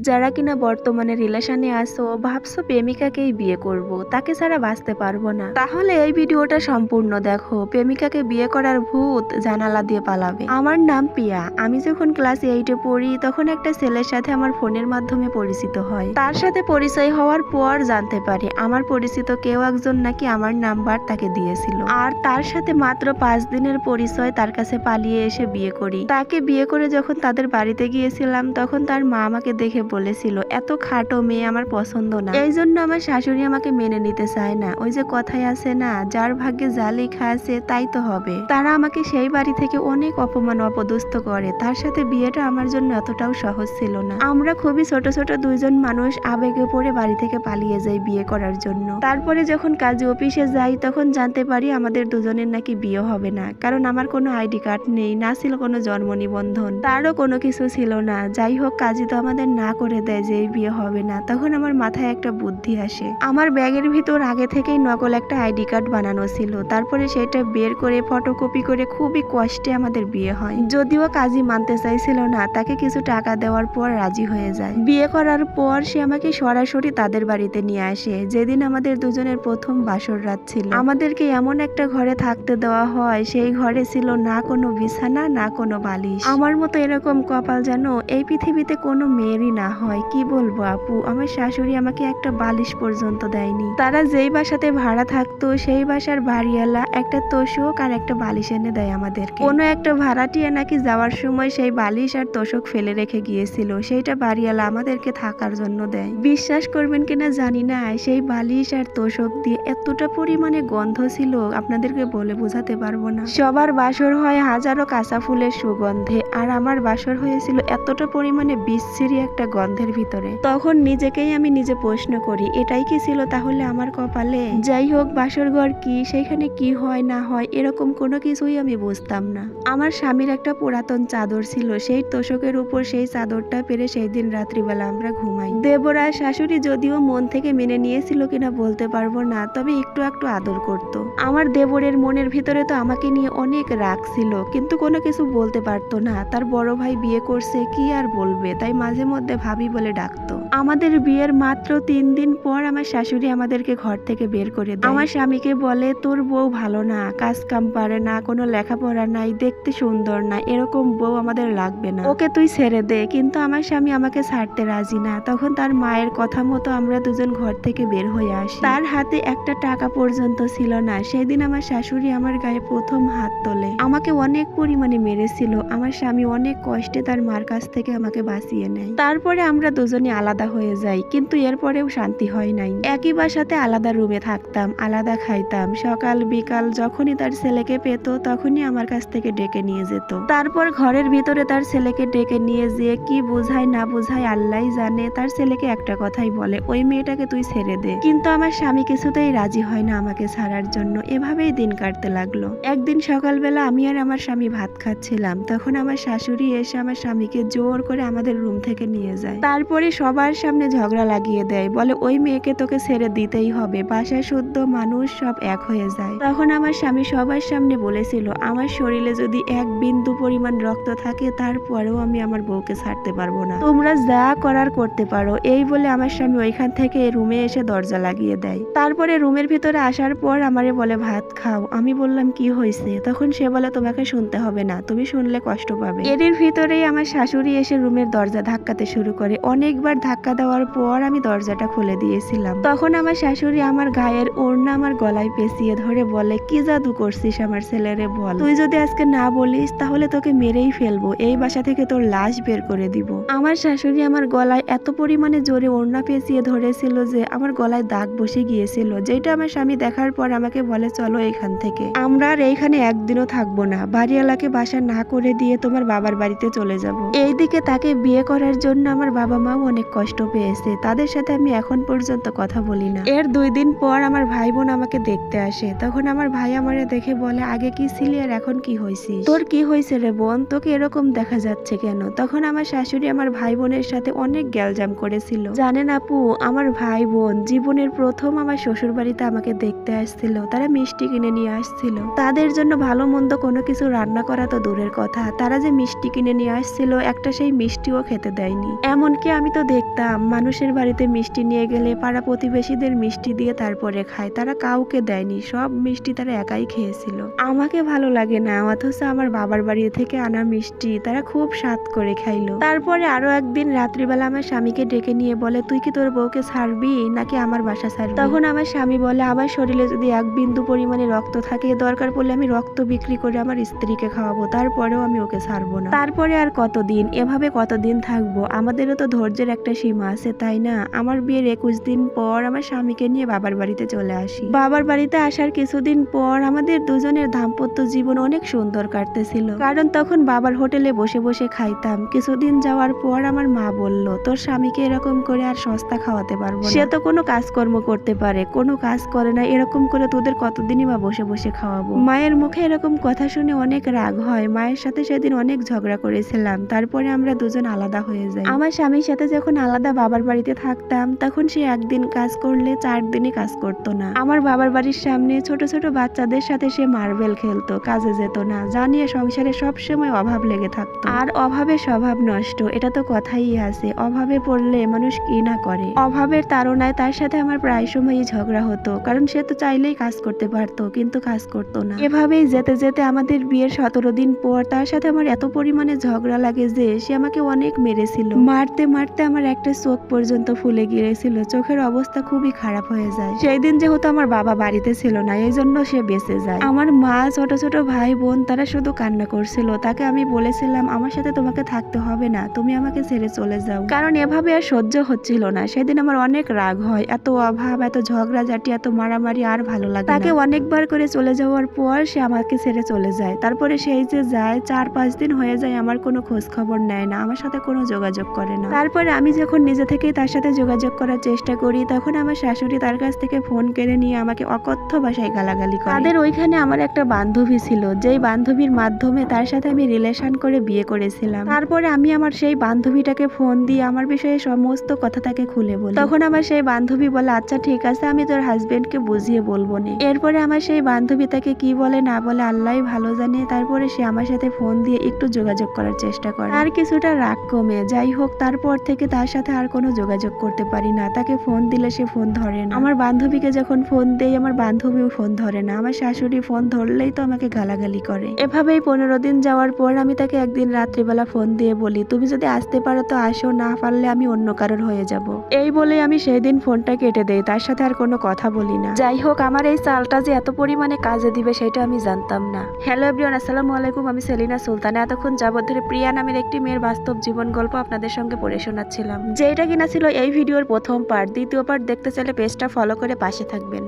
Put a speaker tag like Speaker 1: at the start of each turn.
Speaker 1: যারা কিনা বর্তমানে রিলেশনে আছো, ভাবছো প্রেমিকাকেই বিয়ে করব, তাকে ছাড়া বাঁচতে পারবো না, তাহলে এই ভিডিওটা সম্পূর্ণ দেখো। প্রেমিকাকে বিয়ে করার ভূত জানালা দিয়ে পালাবে। আমার নাম পিয়া। আমি যখন ক্লাস 8-এ পড়ি তখন একটা ছেলের সাথে আমার ফোনের মাধ্যমে পরিচিত হয়। তার সাথে পরিচয় হওয়ার পর জানতে পারি আমার পরিচিত কেউ একজন নাকি আমার নাম্বার তাকে দিয়েছিল, আর তার সাথে মাত্র 5 দিনের পরিচয় তার কাছে পালিয়ে এসে বিয়ে করি। তাকে বিয়ে করে যখন তাদের বাড়িতে গিয়েছিলাম তখন তার মা আমাকে দেখে বলেছিল এত খাটো মেয়ে আমার পছন্দ না, এই জন্য আমার শাশুড়ি আমাকে মেনে নিতে চায় না। ওই যে কথাই আছে না, যার ভাগ্যে যা লেখা আছে তাই তো হবে। তারা আমাকে সেই বাড়ি থেকে অনেক অপমান অপদস্থ করে। তার সাথে বিয়েটা আমার জন্য এতটাও সহজ ছিল না। আমরা খুবই ছোট ছোট দুইজন মানুষ আবেগে পড়ে বাড়ি থেকে পালিয়ে যাই বিয়ে করার জন্য। তারপরে যখন কাজী অফিসে যাই তখন জানতে পারি আমাদের দুজনের নাকি বিয়ে হবে না, কারণ আমার কোনো আইডি কার্ড নেই, না ছিল কোনো জন্ম নিবন্ধন, তারও কোনো কিছু ছিল না। যাই হোক, কাজী তো আমাদের না করে দেয় যে এই বিয়ে হবে না। তখন আমার মাথায় একটা বুদ্ধি আসে। আমার ব্যাগের ভিতর আগে থেকেই নকল একটা আইডি কার্ড বানানো ছিল। তারপরে সেটা বের করে ফটোকপি করে খুবই কষ্টে আমাদের বিয়ে হয়। যদিও কাজী মানতে চাইছিল না, তাকে কিছু টাকা দেওয়ার পর রাজি হয়ে যায়। বিয়ে করার পর সে আমাকে সরাসরি তাদের বাড়িতে নিয়ে আসে। যেদিন আমাদের দুজনের প্রথম বাসর রাত ছিল, আমাদেরকে এমন একটা ঘরে থাকতে দেওয়া হয়, সেই ঘরে ছিল না কোনো বিছানা না কোনো বালিশ। আমার মতো এরকম কপাল যেন এই পৃথিবীতে কোনো মেয়েরই না হয়। কি বলবো আপু, আমার শাশুড়ি আমাকে একটা বালিশ পর্যন্ত দেয়নি। তারা যেই বাসাতে ভাড়া থাকতো সেই বাসার বাড়িওয়ালা একটা তোষক আর একটা বালিশ এনে দেয় আমাদেরকে। কোনো একটা ভাড়াটিয়া নাকি যাওয়ার সময় সেই বালিশ আর তোষক ফেলে রেখে গিয়েছিল, সেইটা বাড়িওয়ালা আমাদেরকে থাকার জন্য দেয়। বিশ্বাস করবেন কিনা জানি না, সেই বালিশ আর তোষক দিয়ে এতটা পরিমাণে গন্ধ ছিল আপনাদেরকে বলে বোঝাতে পারবো না। সবার বাসর হয় হাজারো কাঁচা ফুলের সুগন্ধে, আর আমার বাসর হয়েছিল এতটা পরিমাণে বিচ্ছিরি একটা গন্ধের ভিতরে। তখন নিজেকেই আমি নিজে প্রশ্ন করি, এটাই কি ছিল তাহলে আমার কপালে? যাই হোক, বাসর ঘর কি, সেখানে কি হয় না হয় এরকম কোনো কিছুই আমি বুঝতাম না। আমার স্বামীর একটা পুরাতন চাদর ছিল, সেই তোষকের উপর সেই চাদরটা পেরে সেই দিন রাত্রিবেলা আমরা ঘুমাই। দেবরা শাশুড়ি যদিও মন থেকে মেনে নিয়েছিল কিনা বলতে পারবো না, তবে একটু একটু আদর করত। আমার দেবরের মনের ভিতরে তো আমাকে নিয়ে অনেক রাগ ছিল, কিন্তু কোনো কিছু বলতে পারতো না। তার বড় ভাই বিয়ে করছে, কি আর বলবে, তাই মাঝে মধ্যে ভাবি বলে ডাকতো। আমাদের বিয়ের মাত্র 3 দিন পর আমার শাশুড়ি আমাদেরকে ঘর থেকে বের করে দেয়। আমার স্বামীকে বলে, তোর বউ ভালো না, কাজ কাম পারে না, কোনো লেখাপড়া নাই, দেখতে সুন্দর না, এরকম বউ আমাদের লাগবে না, ওকে তুই ছেড়ে দে। কিন্তু আমার স্বামী আমাকে ছাড়তে রাজি না। তখন তার মায়ের কথা মতো আমরা দুজন ঘর থেকে বের হয়ে আসি। তার হাতে একটা টাকা পর্যন্ত ছিল না। সেদিন আমার শাশুড়ি আমার গায়ে প্রথম হাত তোলে। আমাকে অনেক পরিমাণে মেরেছিল। আমার স্বামী অনেক কষ্টে তার মার কাছ থেকে আমাকে বাঁচিয়ে নেয়। তারপরে আমরা দুজনে আলাদা হয়ে যাই, কিন্তু এরপরেও শান্তি হয় নাই। একই বাসাতে আলাদা রুমে থাকতাম, আলাদা খাইতাম। সকাল বিকাল যখনই তার ছেলেকে পেত তখনই আমার কাছ থেকে ডেকে নিয়ে যেত। তারপর ঘরের ভিতরে তার ছেলেকে ডেকে নিয়ে যেয়ে কি বুঝায় না বুঝায় আল্লাহই জানে। তার ছেলেকে একটা কথাই বলে, ওই মেয়েটাকে তুই ছেড়ে দে। কিন্তু আমার স্বামী কিছুতেই রাজি হয় না আমাকে ছাড়ার জন্য। এভাবেই দিন কাটতে লাগলো। একদিন সকালবেলা আমি আর আমার স্বামী ভাত খাচ্ছিলাম, তখন আমার শাশুড়ি এসে আমার স্বামীকে জোর করে আমাদের রুম থেকে নিয়ে যায়। তারপরে সবার সামনে ঝগড়া লাগিয়ে দেয়, বলে ওই মেয়েকে তোকে ছেড়ে দিতেই হবে, বাসায় শুদ্ধ মানুষ সব এক হয়ে যায়। তখন আমার স্বামী সবার সামনে বলেছিল, আমার শরীরে যদি এক বিন্দু পরিমাণ রক্ত থাকে তারপরেও আমি আমার বউকে ছাড়তে পারবো না, তোমরা যা করার করতে পারো। এই বলে আমার স্বামী ওইখান থেকে রুমে এসে দরজা লাগিয়ে দেয়। তারপরে রুমের ভিতরে আসার পর আমারে বলে ভাত খাও। আমি বললাম কি হয়েছে? তখন সে বলে তোমাকে শুনতে হবে না, তুমি শুনলে কষ্ট পাবে। এর ভিতরেই আমার শাশুড়ি এসে রুমের দরজা ধাক্কাতে শুরু করে। অনেকবার ধাক্কা দেওয়ার পর আমি দরজাটা খুলে দিয়েছিলাম। তখন আমার শাশুড়ি আমার গায়ের ওড়না আমার গলায় পেঁচিয়ে ধরে বলে, কি জাদু করছিস আমার ছেলেরে বল, তুই যদি আজকে না বলিস তাহলে তোকে মেরেই ফেলবো, এই বাসা থেকে তোর লাশ বের করে দিব। আমার শাশুড়ি আমার গলায় এত পরিমাণে জোরে ওড়না পেঁচিয়ে ধরেছিল যে আমার গলায় দাগ বসে গিয়েছিল, যেটা আমার স্বামী দেখার পর আমাকে বলে, চলো এখান থেকে, আমরা আর এইখানে একদিনও থাকবো না, বাড়িওয়ালাকে বাসা না করে দিয়ে তোমার বাবার বাড়িতে চলে যাব। এইদিকে তাকে বিয়ে করার জন্য আমার বাবা মাও অনেক কষ্ট পেয়েছে, তাদের সাথে আমি এখন পর্যন্ত কথা বলি না। এর 2 দিন পর আমার ভাই বোন আমাকে দেখতে আসে। তখন আমার ভাই আমারে দেখে বলে, আগে কি ছিলি আর এখন কি হয়েছিস, তোর কি হয়েছে রে বোন, তোকে এরকম দেখা যাচ্ছে কেন? তখন আমার শাশুড়ি আমার ভাই বোনের সাথে অনেক গ্যালজাম করেছিল। জানেন আপু, আমার ভাই বোন জীবনের প্রথম আমার শ্বশুর বাড়িতে আমাকে দেখতে আসছিল। তারা মিষ্টি কিনে নিয়ে আসছিল। তাদের জন্য ভালো মন্দ কোনো কিছু রান্না করা তো দূরের কথা, তারা যে মিষ্টি কিনে নিয়ে আসছিল একটা সেই মিষ্টিও খেতে দেয়নি। এমনকি আমি তো দেখতাম মানুষের বাড়িতে মিষ্টি নিয়ে গেলে পাড়া প্রতিবেশীদের মিষ্টি দিয়ে তারপরে খায়, তারা কাউকে দেয়নি, সব মিষ্টি তারা একাই খেয়েছিল। আমাকে ভালো লাগে না, অথচ আমার বাবার বাড়ি থেকে আনা মিষ্টি তারা খুব স্বাদ করে খাইলো। তারপরে আরো একদিন রাত্রিবেলা আমার স্বামীকে ডেকে নিয়ে বলে, তুই কি তোর বউকে ছাড়বি নাকি আমার বাসা ছাড়বি? তখন আমার স্বামী বলে, আমার শরীরে যদি এক বিন্দু পরিমাণে রক্ত থাকে, দরকার পড়লে আমি রক্ত বিক্রি করে আমার স্ত্রীকে খাওয়াবো, তারপরেও আমি ওকে ছাড়বো না। তারপরে আর কতদিন এভাবে কতদিন থাকবো? আমাদেরও তো ধৈর্যের একটা সীমা আছে, তাই না? আমার বিয়ের 21 দিন পর আমার স্বামীকে নিয়ে বাবার বাড়িতে চলে আসি। বাবার বাড়িতে আসার কিছুদিন পর আমাদের দুজনের দাম্পত্য জীবন অনেক সুন্দর কাটতেছিল, কারণ তখন বাবার হোটেলে বসে বসে খাইতাম। কিছুদিন যাওয়ার পর আমার মা বলল, তোর স্বামীকে এরকম করে আর সস্তা খাওয়াতে পারবো না, সে তো কোনো কাজকর্ম করতে পারে, কোনো কাজ করে না, এরকম করে তোদের কতদিনই বা বসে বসে খাওয়াবো। মায়ের মুখে এরকম কথা শুনে অনেক রাগ হয়। মায়ের সাথে সেদিন অনেক ঝগড়া করেছিলাম, তারপরে আমরা দুজন আলাদা হয়ে যাই। আমার স্বামীর সাথে যখন আলাদা বাবার বাড়িতে থাকতাম, তখন সে একদিন কাজ করলে 4 দিনই কাজ করতো না। আমার বাবার বাড়ির সামনে ছোট ছোট বাচ্চাদের সাথে সে মার্বেল খেলতো, কাজে যেত না, জানিয়ে সংসারে সব সময় অভাব লেগে থাকতো। আর অভাবে স্বভাব নষ্ট, এটা তো কথাই আছে, অভাবে পড়লে মানুষ কি না করে। অভাবের তাড়নায় তার সাথে আমার প্রায় সময়ই ঝগড়া হতো, কারণ সে তো চাইলেই কাজ করতে পারতো, কিন্তু কাজ করতো না। এভাবেই যেতে যেতে আমাদের বিয়ের 17 দিন পর তার সাথে আমার এত পরিমাণে ঝগড়া লাগে যে সে আমাকে অনেক মেরেছিল। মারতে মারতে আমার একটা চোখ পর্যন্ত ফুলে গিয়েছিল, চোখের অবস্থা খুবই খারাপ হয়ে যায়। সেই দিন যেহেতু আমার বাবা বাড়িতে ছিল না, এই জন্য সে বেঁচে যায়। আমার মা, ছোট ছোট ভাই বোন তারা শুধু কান্না করছিল। তাকে আমি বলেছিলাম, আমার সাথে তোমাকে থাকতে হবে না, তুমি আমাকে ছেড়ে চলে যাও, কারণ এভাবে আর সহ্য হচ্ছিল না। সেদিন আমার অনেক রাগ হয়, এত অভাব, এত ঝগড়াঝাটি, এত মারামারি আর ভালো লাগে না। তাকে অনেকবার করে চলে যাওয়ার পর সে আমাকে ছেড়ে চলে যায়। তারপরে সেই যে যায় 4-5 দিন হয়ে যায়, আমার কোনো খোঁজ খবর নেয় না, আমার সাথে কোনো যোগাযোগ করে না। তারপরে আমি যখন নিজে থেকেই তার সাথে যোগাযোগ করার চেষ্টা করি, তখন আমার শাশুড়ি তার কাছ থেকে ফোন কেড়ে নিয়ে আমাকে অকথ্য ভাষায় গালাগালি করে। তাদের ওইখানে আমার একটা বান্ধবী ছিল, যেই বান্ধবীর মাধ্যমে তার সাথে আমি রিলেশন করে বিয়ে করেছিলাম। তারপরে আমি আমার সেই বান্ধবীটাকে ফোন দিয়ে আমার বিষয়ে সমস্ত কথা তাকে খুলে বলি। তখন আমার সেই বান্ধবী বলে, আচ্ছা ঠিক আছে, আমি তোর হাজবেন্ডকে বুঝিয়ে বলবো না। এরপরে আমার সেই বান্ধবী তাকে কি বলে না বলে আল্লাহই ভালো জানে। তারপরে সে আমার সাথে ফোন দিয়ে একটু যোগাযোগ করার চেষ্টা করে, আর কিছুটা রাগ কমে। যাই হোক, তারপর থেকে তার সাথে আর কোনো যোগাযোগ করতে পারি না। তাকে ফোন দিলে সে ফোন ধরে না। আমার বান্ধবীকে যখন ফোন দেই, আমার বান্ধবীও ফোন ধরে না। আমার শাশুড়ি ফোন ধরলেই তো আমাকে গালাগালি করে। এভাবেই 15 দিন যাওয়ার পর আমি তাকে একদিন রাত্রিবেলা ফোন দিয়ে বলি, তুমি যদি আসতে পারো তো আসো, না পারলে আমি অন্য কারোর হয়ে যাব। এই বলে আমি সেই দিন ফোনটা কেটে দেই, তার সাথে আর কোনো কথা বলি না। যাই হোক, আমার এই চালটা যে এত পরিমাণে কাজে দিবে সেটা আমি জানতাম না। হ্যালো এভরিওয়ান, আসসালামু আলাইকুম, আমি সেলিনা সুলতানা। এতক্ষণ যাবত ধরে প্রিয়া নামের একটি মেয়ের বাস্তব জীবন গল্প আপনাদের সঙ্গে পড়ে শোনাচ্ছিলাম, যেটা কিনা ছিল এই ভিডিওর প্রথম পার্ট। দ্বিতীয় পার্ট দেখতে চাইলে পেজটা ফলো করে পাশে থাকবেন।